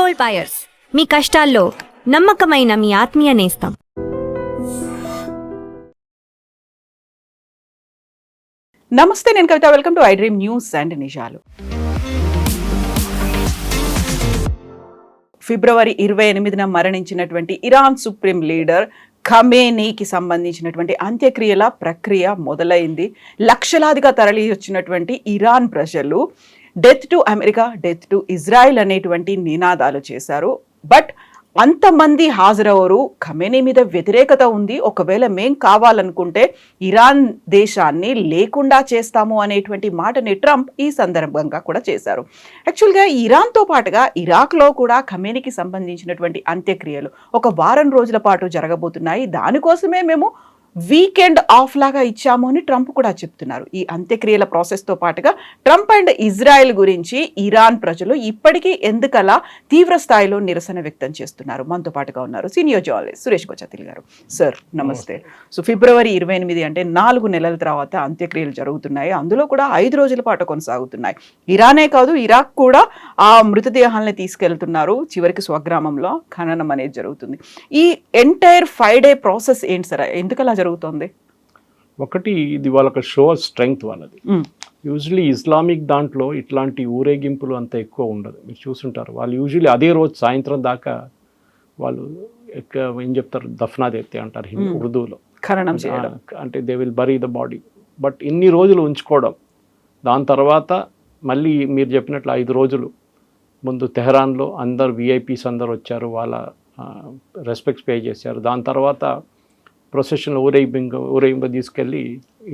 Gold buyers, మీ కష్టాల్లో నమ్మకమైన మీ ఆత్మీయ నేస్తం. నమస్తే, నేను Kavitha. Welcome to I dream news and నిజాలు. ఫిబ్రవరి 28న మరణించినటువంటి ఇరాన్ సుప్రీం లీడర్ ఖమేనీకి సంబంధించినటువంటి అంత్యక్రియల ప్రక్రియ మొదలైంది. లక్షలాదిగా తరలి వచ్చినటువంటి ఇరాన్ ప్రజలు death to America, death to Israel అనేటువంటి నినాదాలు చేశారు. బట్ అంతమంది హాజరవరు. ఖమేనీ మీద వ్యతిరేకత ఉంది. ఒకవేళ మేం కావాలనుకుంటే ఇరాన్ దేశాన్ని లేకుండా చేస్తాము అనేటువంటి మాటని ట్రంప్ ఈ సందర్భంగా కూడా చేశారు. యాక్చువల్గా ఇరాన్తో పాటుగా ఇరాక్లో కూడా ఖమేనీకి సంబంధించినటువంటి అంత్యక్రియలు ఒక వారం రోజుల పాటు జరగబోతున్నాయి. దానికోసమే మేము వీకెండ్ ఆఫ్ లాగా ఇచ్చాము అని ట్రంప్ కూడా చెప్తున్నారు. ఈ అంత్యక్రియల ప్రాసెస్తో పాటుగా ట్రంప్ అండ్ ఇజ్రాయెల్ గురించి ఇరాన్ ప్రజలు ఇప్పటికీ ఎందుకలా తీవ్ర స్థాయిలో నిరసన వ్యక్తం చేస్తున్నారు. మనతో పాటుగా ఉన్నారు సీనియర్ జర్నలిస్ట్ సురేష్ కొచతిల్ గారు. సార్ నమస్తే. సో ఫిబ్రవరి 28 అంటే 4 నెలల తర్వాత అంత్యక్రియలు జరుగుతున్నాయి. అందులో కూడా 5 రోజుల పాటు కొనసాగుతున్నాయి. ఇరానే కాదు, ఇరాక్ కూడా ఆ మృతదేహాలని తీసుకెళ్తున్నారు. చివరికి స్వగ్రామంలో ఖననం అనేది జరుగుతుంది. ఈ ఎంటైర్ 5 డే ప్రాసెస్ ఏంటి సార్? ఎందుకలా జరుగుతుంది? ఒకటి, ఇది వాళ్ళకి షో స్ట్రెంగ్త్ వాళ్ళది. యూజువలీ ఇస్లామిక్ దాంట్లో ఇట్లాంటి ఊరేగింపులు అంత ఎక్కువ ఉండదు. మీరు చూసుంటారు, వాళ్ళు యూజువలీ అదే రోజు సాయంత్రం దాకా వాళ్ళు ఏం చెప్తారు, దఫనాదేత్తే అంటారు ఉర్దూలో, ఖననం చేయడం. అంటే they will bury the body. But ఇన్ని రోజులు ఉంచుకోవడం, దాని తర్వాత మళ్ళీ మీరు చెప్పినట్లు 5 రోజులు ముందు తెహరాన్లో అందరు విఐపీస్ అందరు వచ్చారు, వాళ్ళ రెస్పెక్ట్స్ పే చేశారు. దాని తర్వాత ప్రొసెషన్లో ఊరేగింపు తీసుకెళ్ళి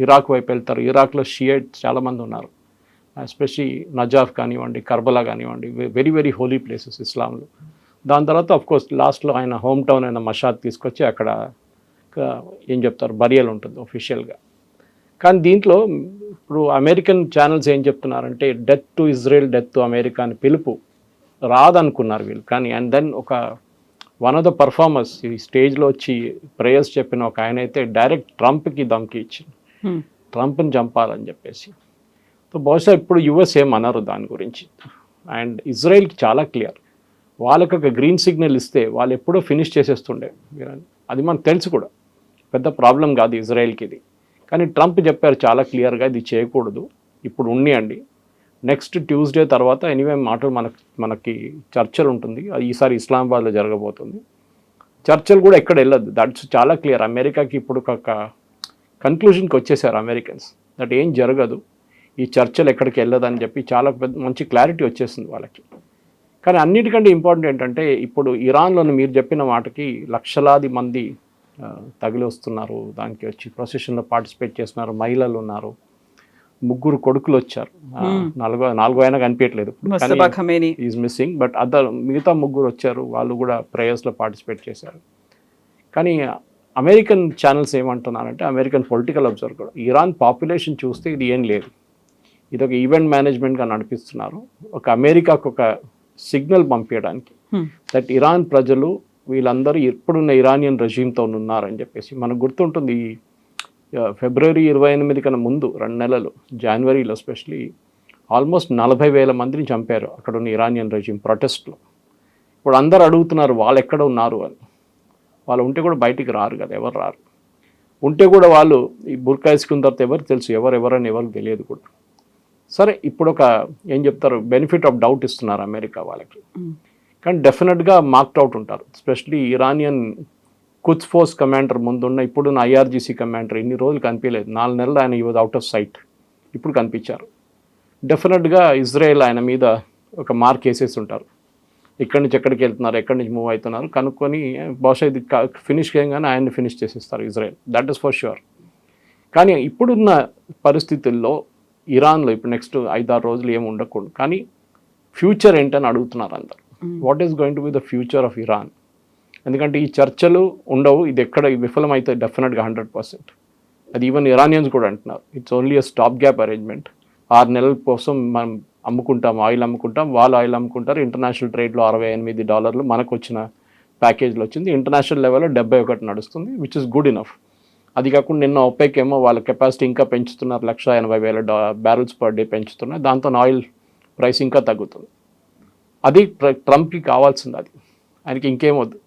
ఇరాక్ వైపు వెళ్తారు. ఇరాక్లో షియైట్స్ చాలామంది ఉన్నారు, ఎస్పెషలీ నజాఫ్ కానివ్వండి, కర్బలా కానివ్వండి, వెరీ వెరీ హోలీ ప్లేసెస్ ఇస్లాంలో. దాని తర్వాత అఫ్కోర్స్ లాస్ట్లో ఆయన హోమ్ టౌన్ అయిన మషాద్ తీసుకొచ్చి అక్కడ ఏం చెప్తారు, బరియల్ ఉంటుంది ఒఫిషియల్గా. కానీ దీంట్లో ఇప్పుడు అమెరికన్ ఛానల్స్ ఏం చెప్తున్నారంటే death to Israel, death to America అని పిలుపు రాదనుకున్నారు వీళ్ళు. కానీ and then one of the performers ఈ స్టేజ్లో వచ్చి ప్రేయర్స్ చెప్పిన ఒక ఆయన అయితే డైరెక్ట్ ట్రంప్కి ధమ్కి ఇచ్చింది, ట్రంప్ని చంపాలని చెప్పేసి. సో బహుశా ఇప్పుడు యుఎస్ ఏమన్నారు దాని గురించి. అండ్ ఇజ్రాయెల్కి చాలా క్లియర్, వాళ్ళకి ఒక గ్రీన్ సిగ్నల్ ఇస్తే వాళ్ళు ఎప్పుడో ఫినిష్ చేసేస్తుండే. అది మనకు తెలుసు కూడా, పెద్ద ప్రాబ్లం కాదు ఇజ్రాయెల్కి ఇది. కానీ ట్రంప్ చెప్పారు చాలా క్లియర్గా, ఇది చేయకూడదు, ఇప్పుడు ఉండియండి, నెక్స్ట్ ట్యూస్డే తర్వాత ఎనీవే మాటలు మనకి చర్చలు ఉంటుంది, ఈసారి ఇస్లామాబాద్లో జరగబోతుంది. చర్చలు కూడా ఎక్కడ వెళ్ళదు, దట్స్ చాలా క్లియర్. అమెరికాకి ఇప్పుడు ఒక కన్క్లూజన్కి వచ్చేసారు అమెరికన్స్, దట్ ఏం జరగదు, ఈ చర్చలు ఎక్కడికి వెళ్ళదని చెప్పి చాలా మంచి క్లారిటీ వచ్చేసింది వాళ్ళకి. కానీ అన్నిటికంటే ఇంపార్టెంట్ ఏంటంటే ఇప్పుడు ఇరాన్లోని మీరు చెప్పిన మాటకి లక్షలాది మంది తగిలి వస్తున్నారు, దానికి వచ్చి ప్రొసెషన్లో పార్టిసిపేట్ చేస్తున్నారు, మహిళలు ఉన్నారు, 3 కొడుకులు వచ్చారు, నాలుగో అయినా కనిపించట్లేదు, ఈజ్ మిస్సింగ్. బట్ మిగతా 3 వచ్చారు, వాళ్ళు కూడా ప్రేయర్స్లో పార్టిసిపేట్ చేశారు. కానీ అమెరికన్ ఛానల్స్ ఏమంటున్నారంటే, అమెరికన్ పొలిటికల్ అబ్జర్వర్ కూడా, ఇరాన్ పాపులేషన్ చూస్తే ఇది ఏం లేదు, ఇది ఒక ఈవెంట్ మేనేజ్మెంట్గా నడిపిస్తున్నారు, ఒక అమెరికాకు ఒక సిగ్నల్ పంపించడానికి దట్ ఇరాన్ ప్రజలు వీళ్ళందరూ ఎప్పుడున్న ఇరానియన్ రెజీమ్తో ఉన్నారని చెప్పేసి. మనకు గుర్తుంటుంది ఫిబ్రవరి 28 కన్నా ముందు 2 నెలలు జనవరిలో ఎస్పెషలీ ఆల్మోస్ట్ 40,000 మందిని చంపారు అక్కడ ఉన్న ఇరానియన్ రెజీమ్ ప్రొటెస్ట్లో. ఇప్పుడు అందరు అడుగుతున్నారు వాళ్ళు ఎక్కడ ఉన్నారు అని. వాళ్ళు ఉంటే కూడా బయటికి రారు కదా, ఎవరు రారు. ఉంటే కూడా వాళ్ళు ఈ బుర్కా వేసుకున్న తర్వాత ఎవరు తెలుసు, ఎవరని ఎవరికి తెలియదు కూడా. సరే, ఇప్పుడు ఒక ఏం చెప్తారు, బెనిఫిట్ ఆఫ్ డౌట్ ఇస్తున్నారు అమెరికా వాళ్ళకి. కానీ డెఫినెట్గా మార్క్డ్ అవుట్ ఉంటారు, ఎస్పెషలీ ఇరానియన్ కుద్స్ ఫోర్స్ కమాండర్ ముందున్న ఇప్పుడున్న ఐఆర్జీసీ కమాండర్ ఇన్ని రోజులు కనిపించలేదు, 4 నెలలు ఆయన ఈ వాజ్ అవుట్ ఆఫ్ సైట్, ఇప్పుడు కనిపించారు. డెఫినెట్గా ఇజ్రాయెల్ ఆయన మీద ఒక మార్క్ వేసేసి ఉంటారు, ఎక్కడి నుంచి ఎక్కడికి వెళ్తున్నారు, ఎక్కడి నుంచి మూవ్ అవుతున్నారు కనుక్కొని బహుశా ఇది ఫినిష్ చేయగానే ఆయన్ని ఫినిష్ చేసేస్తారు Israel, that is for sure. కానీ ఇప్పుడున్న పరిస్థితుల్లో ఇరాన్లో ఇప్పుడు నెక్స్ట్ 5-6 రోజులు ఏమి ఉండకూడదు, కానీ ఫ్యూచర్ ఏంటని అడుగుతున్నారు అందరు. What is going to be the future of Iran? ఎందుకంటే ఈ చర్చలు ఉండవు, ఇది ఎక్కడ విఫలమైతే డెఫినెట్గా 100%. అది ఈవెన్ ఇరానియన్స్ కూడా అంటున్నారు, it's only a stop gap arrangement. 6 నెలల కోసం మనం అమ్ముకుంటాం, ఆయిల్ అమ్ముకుంటాం, వాళ్ళు ఆయిల్ అమ్ముకుంటారు. ఇంటర్నేషనల్ ట్రేడ్లో $68 మనకు వచ్చిన ప్యాకేజ్లో వచ్చింది, ఇంటర్నేషనల్ లెవెల్లో 71 నడుస్తుంది, విచ్ ఇస్ గుడ్ ఇనఫ్. అది కాకుండా నిన్న ఒపెక్ ఏమో వాళ్ళ కెపాసిటీ ఇంకా పెంచుతున్నారు, 180,000 బ్యారెల్స్ పర్ డే పెంచుతున్నారు, దాంతో ఆయిల్ ప్రైస్ ఇంకా తగ్గుతుంది. అది ట్రంప్కి కావాల్సింది. అది ఆయనకి ఇంకేమొద్దు.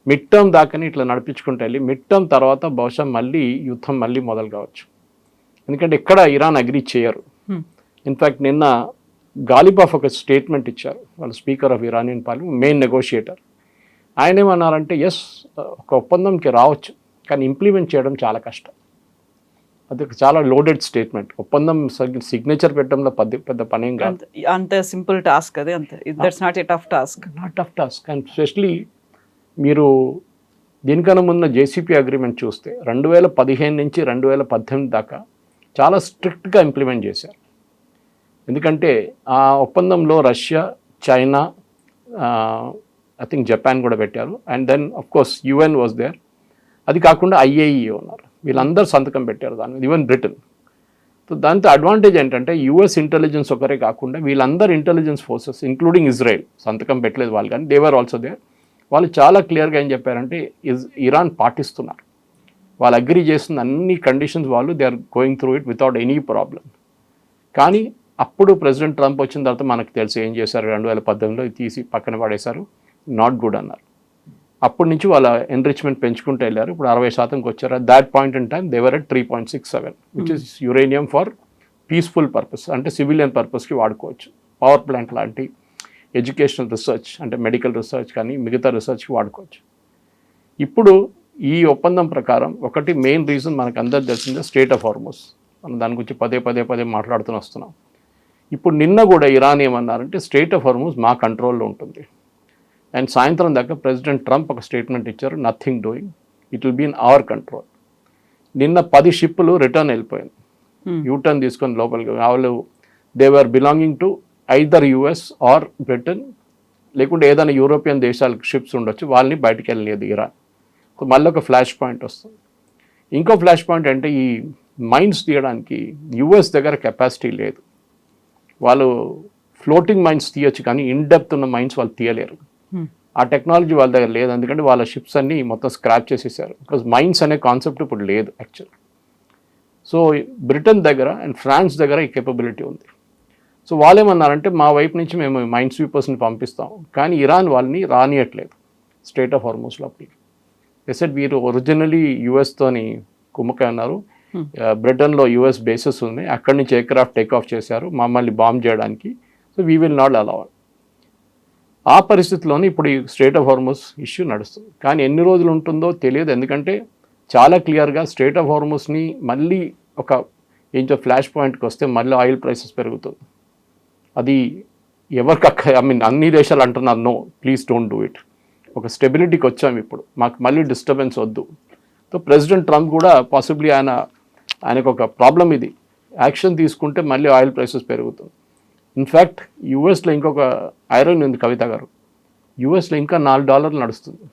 మిడ్ టర్మ్ దాకానే ఇట్లా నడిపించుకుంటూ వెళ్ళి మిడ్ టర్మ్ తర్వాత బహుశా మళ్ళీ యుద్ధం మళ్ళీ మొదలు కావచ్చు. ఎందుకంటే ఎక్కడ ఇరాన్ అగ్రీ చేయరు. ఇన్ఫ్యాక్ట్ నిన్న గాలిబాఫ్ ఒక స్టేట్మెంట్ ఇచ్చారు, వాళ్ళ speaker of Iranian parliament, main negotiator. ఆయన ఏమన్నారంటే ఎస్ ఒక ఒప్పందంకి రావచ్చు కానీ ఇంప్లిమెంట్ చేయడం చాలా కష్టం. అది చాలా లోడెడ్ స్టేట్మెంట్. ఒప్పందం సిగ్నేచర్ పెట్టడంలో పెద్ద పనేం కాదు. అంత సింపుల్ టాస్క్ అది, అంత that's not a tough task. Not tough task. And specially మీరు దీనికన్నా ముందు జేసీపీ అగ్రిమెంట్ చూస్తే 2015 నుంచి 2018 దాకా చాలా స్ట్రిక్ట్గా ఇంప్లిమెంట్ చేశారు. ఎందుకంటే ఆ ఒప్పందంలో Russia, China, I think Japan కూడా పెట్టారు. And then of course UN was there. అది కాకుండా ఐఏఈ ఉన్నారు, వీళ్ళందరూ సంతకం పెట్టారు దాని మీద, ఈవెన్ బ్రిటన్. సో దాంతో అడ్వాంటేజ్ ఏంటంటే యుఎస్ ఇంటెలిజెన్స్ ఒకరే కాకుండా వీళ్ళందరూ ఇంటెలిజెన్స్ ఫోర్సెస్ ఇంక్లూడింగ్ ఇజ్రాయెల్, సంతకం పెట్టలేదు వాళ్ళు కానీ దేవర్ ఆల్సో దేర్. వాళ్ళు చాలా క్లియర్గా ఏం చెప్పారంటే ఇరాన్ పాటిస్తున్నారు, వాళ్ళు అగ్రీ చేస్తున్న అన్ని కండిషన్స్ వాళ్ళు they are going through it without any problem. కానీ అప్పుడు ప్రెసిడెంట్ ట్రంప్ వచ్చిన తర్వాత మనకు తెలుసు ఏం చేశారు, 2018లో తీసి పక్కన పడేశారు, నాట్ గుడ్ అన్నారు. అప్పటి నుంచి వాళ్ళ ఎన్రిచ్మెంట్ పెంచుకుంటూ వెళ్ళారు. ఇప్పుడు 60%కి వచ్చారు. That point in time they were at 3.67 which is uranium for peaceful purpose, అంటే సివిలియన్ పర్పస్కి వాడుకోవచ్చు. పవర్ ప్లాంట్ లాంటి, ఎడ్యుకేషనల్ రీసెర్చ్ అంటే మెడికల్ రీసెర్చ్ కానీ మిగతా రీసెర్చ్కి వాడుకోవచ్చు. ఇప్పుడు ఈ ఒప్పందం ప్రకారం ఒకటి మెయిన్ రీజన్ మనకు అందరు తెలిసిందే స్ట్రెయిట్ ఆఫ్ హార్మోస్. మనం దాని గురించి పదే మాట్లాడుతూ వస్తున్నాం. ఇప్పుడు నిన్న కూడా ఇరాన్ ఏమన్నారంటే స్ట్రెయిట్ ఆఫ్ హార్మోస్ మా కంట్రోల్లో ఉంటుంది. అండ్ సాయంత్రం దాకా ప్రెసిడెంట్ ట్రంప్ ఒక స్టేట్మెంట్ ఇచ్చారు, nothing doing, it will be in our control. నిన్న 10 షిప్పులు రిటర్న్ వెళ్ళిపోయింది, యూటర్న్ తీసుకొని లోపలికి. వాళ్ళు they were belonging to either US or Britain, లేకుంటే ఏదైనా యూరోపియన్ దేశాలకు షిప్స్ ఉండొచ్చు, వాళ్ళని బయటికి వెళ్ళలేదు ఇరాన్. సో మళ్ళీ ఒక ఫ్లాష్ పాయింట్ వస్తుంది. ఇంకో ఫ్లాష్ పాయింట్ అంటే ఈ మైన్స్ తీయడానికి యుఎస్ దగ్గర కెపాసిటీ లేదు. వాళ్ళు ఫ్లోటింగ్ మైన్స్ తీయచ్చు కానీ ఇన్ డెప్త్ ఉన్న మైన్స్ వాళ్ళు తీయలేరు. ఆ టెక్నాలజీ వాళ్ళ దగ్గర లేదు, ఎందుకంటే వాళ్ళ షిప్స్ అన్నీ మొత్తం స్క్రాప్ చేసేసారు. బికాజ్ మైన్స్ అనే కాన్సెప్ట్ ఇప్పుడు లేదు యాక్చువల్. సో బ్రిటన్ దగ్గర అండ్ ఫ్రాన్స్ దగ్గర ఈ కేపబిలిటీ ఉంది. సో వాళ్ళేమన్నారంటే మా వైపు నుంచి మేము మైన్ స్వీపర్స్ని పంపిస్తాం, కానీ ఇరాన్ వాళ్ళని రానియట్లేదు స్ట్రెయిట్ ఆఫ్ హార్మోస్ లోపలికి. ఎసెట్ వీరు ఒరిజినలీ యుఎస్తోని కుమ్మకాయ ఉన్నారు, బ్రిటన్లో యుఎస్ బేసెస్ ఉన్నాయి, అక్కడి నుంచి ఎయిర్క్రాఫ్ట్ టేక్ ఆఫ్ చేశారు మమ్మల్ని బాంబ్ చేయడానికి. So we will not allow. ఆ పరిస్థితిలోనే ఇప్పుడు ఈ స్ట్రెయిట్ ఆఫ్ హార్మోస్ ఇష్యూ నడుస్తుంది. కానీ ఎన్ని రోజులు ఉంటుందో తెలియదు, ఎందుకంటే చాలా క్లియర్గా స్ట్రెయిట్ ఆఫ్ హార్మోస్ని మళ్ళీ ఒక ఏంటో ఫ్లాష్ పాయింట్కి వస్తే మళ్ళీ ఆయిల్ ప్రైసెస్ పెరుగుతుంది. అది ఎవరికి అన్ని దేశాలు అంటున్నారు no please don't do it. ఒక స్టెబిలిటీకి వచ్చాము ఇప్పుడు, మాకు మళ్ళీ డిస్టర్బెన్స్ వద్దు. సో ప్రెసిడెంట్ ట్రంప్ కూడా పాసిబ్లీ ఆయనకు ఒక ప్రాబ్లం ఇది, యాక్షన్ తీసుకుంటే మళ్ళీ ఆయిల్ ప్రైసెస్ పెరుగుతుంది. ఇన్ఫ్యాక్ట్ యూఎస్లో ఇంకొక ఐరన్ ఉంది కవిత గారు, యూఎస్లో ఇంకా $4 నడుస్తుంది.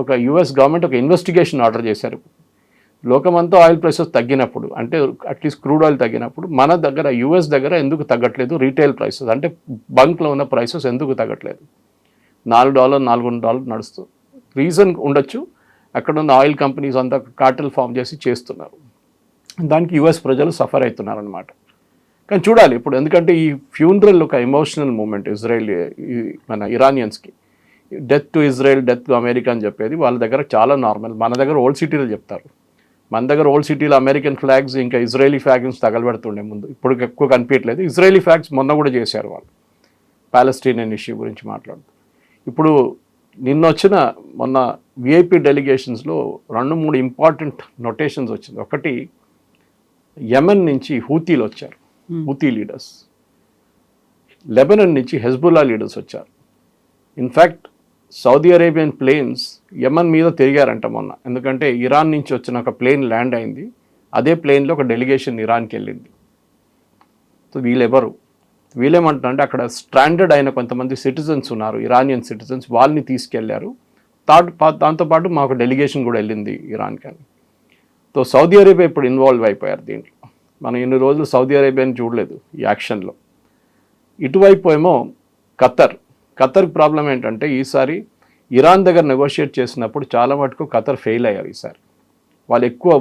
ఒక యూఎస్ గవర్నమెంట్ ఒక ఇన్వెస్టిగేషన్ ఆర్డర్ చేశారు. లోకమంతా ఆయిల్ ప్రైసెస్ తగ్గినప్పుడు, అంటే అట్లీస్ట్ క్రూడ్ ఆయిల్ తగ్గినప్పుడు మన దగ్గర యూఎస్ దగ్గర ఎందుకు తగ్గట్లేదు, రీటైల్ ప్రైసెస్ అంటే బంక్లో ఉన్న ప్రైసెస్ ఎందుకు తగ్గట్లేదు, $4 $4.5 నడుస్తుంది. రీజన్ ఉండొచ్చు, అక్కడ ఉన్న ఆయిల్ కంపెనీస్ అంతా కార్టెల్ ఫామ్ చేసి చేస్తున్నారు, దానికి యుఎస్ ప్రజలు సఫర్ అవుతున్నారు అనమాట. కానీ చూడాలి ఇప్పుడు, ఎందుకంటే ఈ ఫ్యూనరల్ ఒక ఎమోషనల్ మూమెంట్ ఇజ్రాయెల్ మన ఇరానియన్స్కి. Death to Israel, death to America అని చెప్పేది వాళ్ళ దగ్గర చాలా నార్మల్. మన దగ్గర ఓల్డ్ సిటీలో చెప్తారు, మన దగ్గర ఓల్డ్ సిటీలో అమెరికన్ ఫ్లాగ్స్ ఇంకా ఇజ్రాయలీ ఫ్లాగ్స్ తగలబెడుతుండే ముందు, ఇప్పుడు ఎక్కువ కనిపించట్లేదు. ఇజ్రాయలీ ఫ్లాగ్స్ మొన్న కూడా చేశారు వాళ్ళు పాలెస్టీనియన్ ఇష్యూ గురించి మాట్లాడుతూ. ఇప్పుడు మొన్న విఐపి డెలిగేషన్స్లో 2-3 ఇంపార్టెంట్ నొటేషన్స్ వచ్చింది. ఒకటి యెమెన్ నుంచి హూతీలు వచ్చారు, హూతీ లీడర్స్. లెబనన్ నుంచి హెజ్బుల్లా లీడర్స్ వచ్చారు. In fact Saudi Arabian planes Yemen మీద తిరిగారంట మొన్న, ఎందుకంటే ఇరాన్ నుంచి వచ్చిన ఒక ప్లేన్ ల్యాండ్ అయింది, అదే ప్లేన్లో ఒక డెలిగేషన్ ఇరాన్కి వెళ్ళింది. సో వీళ్ళేమంటారంటే అక్కడ స్ట్రాండర్డ్ అయిన కొంతమంది సిటిజన్స్ ఉన్నారు, ఇరానియన్ సిటిజన్స్, వాళ్ళని తీసుకెళ్లారు. దాంతోపాటు మాకు డెలిగేషన్ కూడా వెళ్ళింది ఇరాన్కి అని. సో సౌదీ అరేబియా ఇప్పుడు ఇన్వాల్వ్ అయిపోయారు దీంట్లో. మనం ఇన్ని రోజులు సౌదీ అరేబియాని చూడలేదు ఈ యాక్షన్లో. ఇటువైపు ఏమో ఖతర్ ప్రాబ్లం ఏంటంటే ఈసారి ఇరాన్ దగ్గర నెగోషియేట్ చేసినప్పుడు చాలా మటుకు ఖతర్ ఫెయిల్ అయ్యారు ఈసారి. వాళ్ళు ఎక్కువ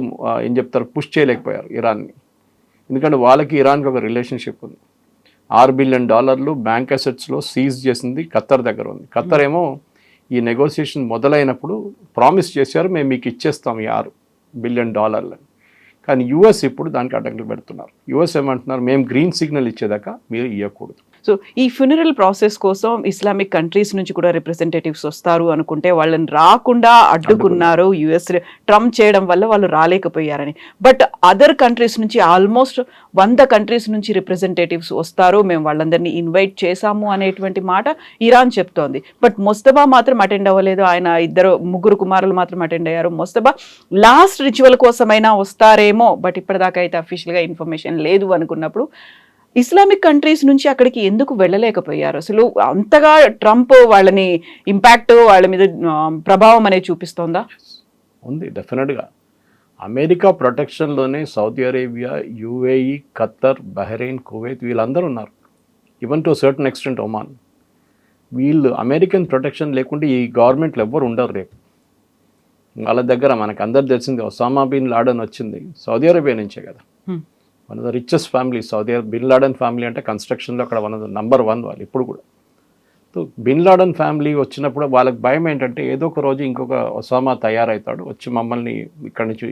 పుష్ చేయలేకపోయారు ఇరాన్ని, ఎందుకంటే వాళ్ళకి ఇరాన్కి ఒక రిలేషన్షిప్ ఉంది. $6 బిలియన్ బ్యాంక్ అసెట్స్లో సీజ్ చేసింది ఖత్తర్ దగ్గర ఉంది. ఖత్తర్ ఏమో ఈ నెగోసియేషన్ మొదలైనప్పుడు ప్రామిస్ చేశారు, మేము మీకు ఇచ్చేస్తాం ఈ $6 బిలియన్. కానీ యుఎస్ ఇప్పుడు దానికి అడ్డంకులు పెడుతున్నారు. యుఎస్ ఏమంటున్నారు, మేము గ్రీన్ సిగ్నల్ ఇచ్చేదాకా మీరు ఇవ్వకూడదు. సో ఈ ఫ్యూనరల్ ప్రాసెస్ కోసం ఇస్లామిక్ కంట్రీస్ నుంచి కూడా రిప్రజెంటేటివ్స్ వస్తారు అనుకుంటే వాళ్ళని రాకుండా అడ్డుకున్నారు యుఎస్, ట్రంప్ చేయడం వల్ల వాళ్ళు రాలేకపోయారని. బట్ అదర్ కంట్రీస్ నుంచి ఆల్మోస్ట్ 100 కంట్రీస్ నుంచి రిప్రజెంటేటివ్స్ వస్తారు, మేము వాళ్ళందరినీ ఇన్వైట్ చేశాము అనేటువంటి మాట ఇరాన్ చెప్తోంది. బట్ మొస్తబా మాత్రం అటెండ్ అవ్వలేదు. ఆయన ముగ్గురు కుమారులు మాత్రం అటెండ్ అయ్యారు. మొస్తబా లాస్ట్ రిచువల్ కోసమైనా వస్తారేమో, బట్ ఇప్పటిదాకా అయితే అఫీషియల్గా ఇన్ఫర్మేషన్ లేదు అనుకున్నప్పుడు ఇస్లామిక్ కంట్రీస్ నుంచి అక్కడికి ఎందుకు వెళ్ళలేకపోయారు? అసలు అంతగా ట్రంప్ వాళ్ళని ఇంపాక్ట్, వాళ్ళ మీద ప్రభావం అనేది చూపిస్తోందా? ఉంది, డెఫినెట్గా. అమెరికా ప్రొటెక్షన్లోనే Saudi Arabia, UAE, Qatar, Bahrain, Kuwait వీళ్ళందరూ ఉన్నారు. Even to certain extent Oman. వీళ్ళు అమెరికన్ ప్రొటెక్షన్ లేకుంటే ఈ గవర్నమెంట్లు ఎవ్వరు ఉండరు రేపు. వాళ్ళ దగ్గర మనకు అందరు తెలిసింది, ఒసామా బిన్ లాడెన్ వచ్చింది సౌదీ అరేబియా నుంచే కదా. One of the richest family Saudi bin Laden family అంటే కన్స్ట్రక్షన్లో అక్కడ వన్ ఆఫ్ ద నంబర్ 1 వాళ్ళు ఇప్పుడు కూడా. సో బిన్ లాడెన్ ఫ్యామిలీ వచ్చినప్పుడు వాళ్ళకి భయం ఏంటంటే ఏదో ఒక రోజు ఇంకొక ఒసామా తయారవుతాడు, వచ్చి మమ్మల్ని ఇక్కడి నుంచి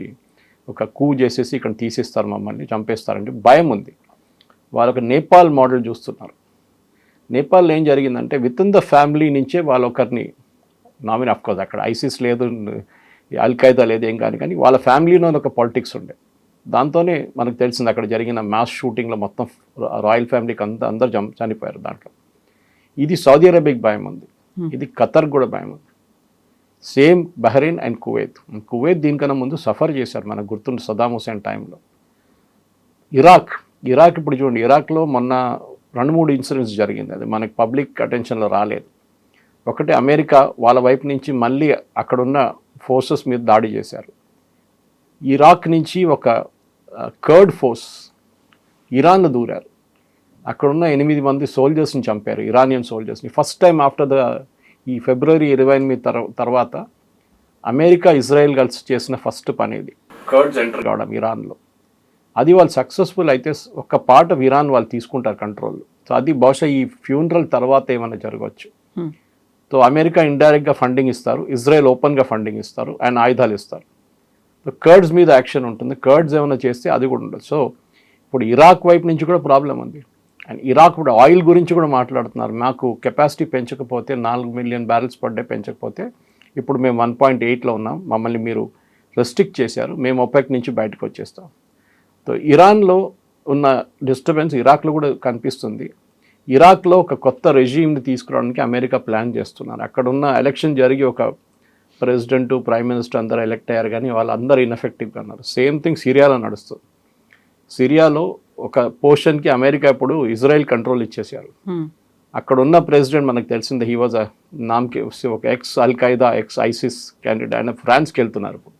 ఒక కూ చేసేసి ఇక్కడ తీసేస్తారు, మమ్మల్ని చంపేస్తారంటే భయం ఉంది. వాళ్ళొక నేపాల్ మోడల్ చూస్తున్నారు. నేపాల్లో ఏం జరిగిందంటే విత్ ఇన్ ద ఫ్యామిలీ నుంచే వాళ్ళొకరిని నామినీ, అఫ్కోర్స్ అక్కడ ఐసిస్ లేదు, అల్ఖైదా లేదు, ఏం కానీ వాళ్ళ ఫ్యామిలీలో ఒక పాలిటిక్స్ ఉండే. దాంతోనే మనకు తెలిసింది అక్కడ జరిగిన మాస్ షూటింగ్లో మొత్తం రాయల్ ఫ్యామిలీకి అందరూ చనిపోయారు దాంట్లో. ఇది సౌదీ అరేబియాకి భయం ఉంది, ఇది ఖతర్ కూడా భయం ఉంది. Same Bahrain and Kuwait. Kuwait దీనికన్నా ముందు సఫర్ చేశారు, మనకు గుర్తుండి సదాం హుసేన్ టైంలో. ఇరాక్ ఇప్పుడు చూడండి, ఇరాక్లో మొన్న 2-3 ఇన్సిడెంట్స్ జరిగింది, అది మనకి పబ్లిక్ అటెన్షన్లో రాలేదు. ఒకటి అమెరికా వాళ్ళ వైపు నుంచి మళ్ళీ అక్కడున్న ఫోర్సెస్ మీద దాడి చేశారు. ఇరాక్ నుంచి ఒక కర్డ్ ఫోర్స్ ఇరాన్లో దూరారు, అక్కడున్న 8 మంది సోల్జర్స్ని చంపారు, ఇరానియన్ సోల్జర్స్ని. ఫస్ట్ టైం ఆఫ్టర్ ఈ ఫిబ్రవరి 28 తర్వాత అమెరికా, ఇజ్రాయెల్ కలిసి చేసిన ఫస్ట్ పని ఇది, కర్డ్స్ ఎంటర్ కావడం ఇరాన్లో. అది వాళ్ళు సక్సెస్ఫుల్ అయితే ఒక పార్ట్ ఆఫ్ ఇరాన్ వాళ్ళు తీసుకుంటారు కంట్రోల్. సో అది బహుశా ఈ ఫ్యూనరల్ తర్వాత ఏమైనా జరగవచ్చు. సో అమెరికా ఇండైరెక్ట్గా ఫండింగ్ ఇస్తారు, ఇజ్రాయెల్ ఓపెన్గా ఫండింగ్ ఇస్తారు అండ్ ఆయుధాలు ఇస్తారు. కర్డ్స్ మీద యాక్షన్ ఉంటుంది, కర్డ్స్ ఏమైనా చేస్తే అది కూడా ఉండదు. సో ఇప్పుడు ఇరాక్ వైపు నుంచి కూడా ప్రాబ్లం ఉంది. అండ్ ఇరాక్ ఇప్పుడు ఆయిల్ గురించి కూడా మాట్లాడుతున్నారు, మాకు కెపాసిటీ పెంచకపోతే 4 మిలియన్ బ్యారెల్స్ పర్ డే పెంచకపోతే, ఇప్పుడు మేము 1.8లో ఉన్నాం, మమ్మల్ని మీరు రెస్ట్రిక్ట్ చేశారు, మేము ఒపెక్ నుంచి బయటకు వచ్చేస్తాం. సో ఇరాన్లో ఉన్న డిస్టర్బెన్స్ ఇరాక్లో కూడా కనిపిస్తుంది. ఇరాక్లో ఒక కొత్త రెజీమ్ని తీసుకురావడానికి అమెరికా ప్లాన్ చేస్తున్నారు. అక్కడ ఉన్న ఎలక్షన్ జరిగి ఒక ప్రెసిడెంట్, ప్రైమ్ మినిస్టర్ అందరూ ఎలక్ట్ అయ్యారు, కానీ వాళ్ళందరూ ఇన్ఎఫెక్టివ్గా అన్నారు. సేమ్ థింగ్ సిరియాలో నడుస్తుంది. సిరియాలో ఒక పోర్షన్కి అమెరికా ఇప్పుడు ఇజ్రాయెల్ కంట్రోల్ ఇచ్చేసారు. అక్కడ ఉన్న ప్రెసిడెంట్ మనకు తెలిసిందే, హీ వాజ్ నామ్కి ఒక X Al-Qaeda, X ISIS candidate, ఆయన ఫ్రాన్స్కి వెళ్తున్నారు ఇప్పుడు.